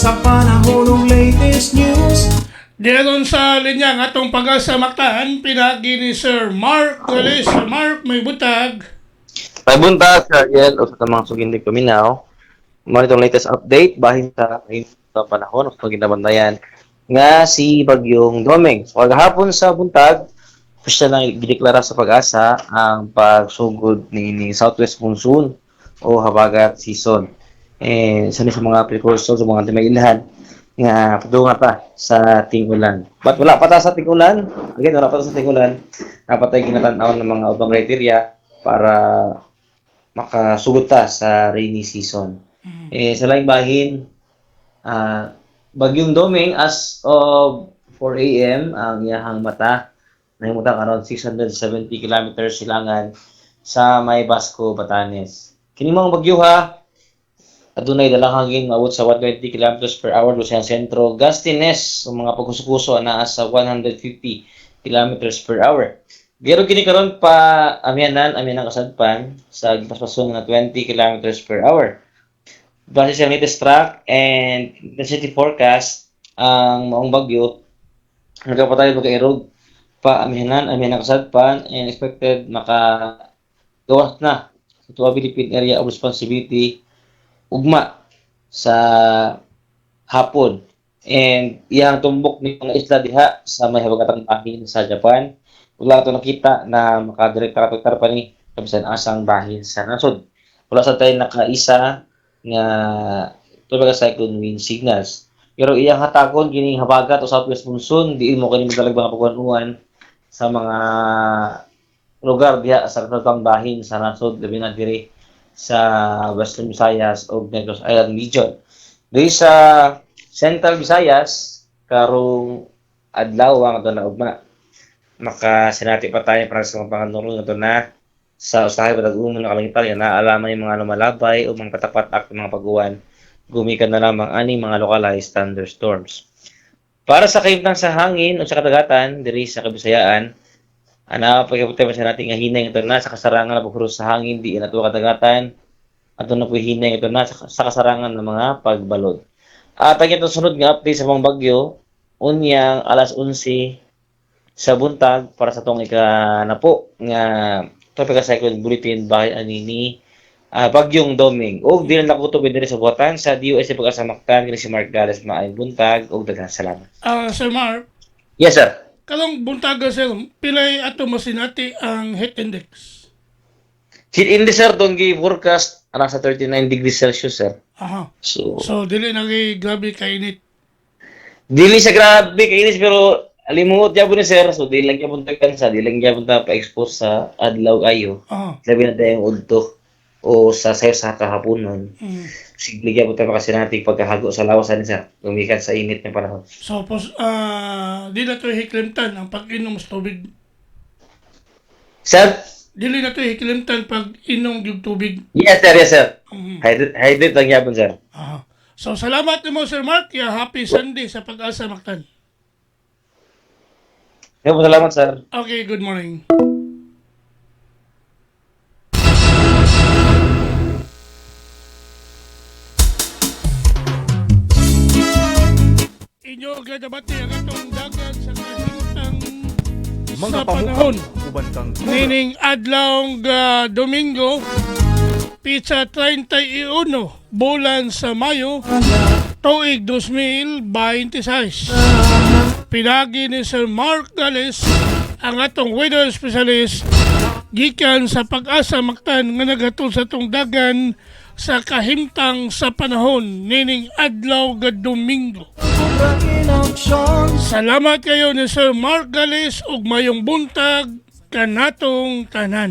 sa panahon ng latest news. Diyan sa linya ng atong pag-asa maktaan, pinagi ni Sir Mark Gales. Sir Mark, may butag. May buntag sa Ariel o sa tamang sugindi paminaw. Mao itong latest update bahin sa panahon o sa ginabantayan nga si Bagyong Doming. So kagahapon sa buntag, official na gideklara sa pag-asa ang pagsugod ni Southwest Monsoon o habagat season. Isa sa mga precursor sa mga timailhan nga padunga pa sa ting-ulan. But wala pa ta sa ting-ulan. Again, wala pa ta sa ting-ulan. Dapat tayo ginatanaw ng mga ubang criteria para makasugod ta sa rainy season. Sa laing bahin, Bagyong Doming as of 4 a.m. ang iyahang mata nahimutang around 670 kilometers silangan sa may Basco, Batanes. Kini mga bagyo ha, adunay dalang hangin maabot sa 120 kilometers per hour sa sentro. Gustiness o mga pagkusukuso naa sa 150 kilometers per hour. Pero kini karon pa amyanan kasadpan sa gipaspason nga 20 kilometers per hour. Base sa latest track and intensity forecast, ang maong bagyo nagapatay mag-erode pa amyanan kasadpan and expected makagawas na sa Tuwa Philippine Area of Responsibility ugma sa hapon. And iyang tumbok ni mga isla diha sa may habagatang bahin sa Japan. Wala ito nakita na makadirekta kapagtar pa ni kabisan asang bahin sa nasod. Wala sa tayo nakaisa nga tumaga cyclone wind signals. Pero iyang hatakon kining habagat o southwest monsoon diin mo kini madalag mga pagwanuan sa mga lugar diha sa katutang bahin sa nasod labi na diri sa Western Visayas o Negros Island region. Diri sa Central Visayas karong adlaw ang ato na ugma. Makasinati pa tayo para sa mga panganulong ito na sa usahay patag-umon na kalangitan na alamay mga lumalabay o mga katapat ak mga paguwan gumikan na lamang ani mga localized thunderstorms. Para sa kahimtang sa hangin o sa kadagatan diri sa Kabisayaan, ana pagkaputay sa nating hinay ito na sa kasarangan na paghuros sa hangin di na ito kadagatan ato na po hinay ito na sa kasarangan ng mga pagbalod. At ang itong sunod nga update sa mga bagyo unyang alas 11 sa buntag para sa tong ikanapo nga tropical cyclone bulletin by anini Bagyong Doming. Og di na nakutob diri sa buhatan sa DOST pag-asa maktan kini si Mark Gales maayong buntag og daghang salamat. Sir Mark, Yes sir. kalong buntaga sir, pilay ato masinati ang heat index. Heat index sir donggi forecast ana sa 39 degrees Celsius sir. Aha. So So dili nagi grabe kainit. dili sa grabe kainis pero alimuot gyapon ni sir so dili lang gyapon sa dili lang gyapon ta pa-expose sa adlaw ayo. Aha. Labi na tayong udto o sa sayo sa kahaponon. Mm. Sige gyapon ta makasinatig pagkahago sa lawasan ni sir lumikan sa init ng panahon. So di na to hiklimtan ang pag-inom sa tubig. Sir? Dili na to hiklimtan pag inom yung tubig. Yes sir, yes sir. Mhm. Hydrate lang gyapon sir. Aha. So salamat mo Sir Mark, happy Sunday sa pag-asa maktan. Salamat sir. Okay, good morning. Inyo gadabati ang itong dagat sa kahintang sa panahon. Uban kang Nining adlawng Domingo, pizza 31, bulan sa Mayo, tuig 2026. Pinagi ni Sir Mark Gales, ang atong weather specialist, gikan sa pag-asa maktan nga nagatul sa tong dagan sa kahimtang sa panahon nining adlaw ga Domingo. Salamat kayo ni Sir Mark Gales ug mayong buntag kanatong tanan.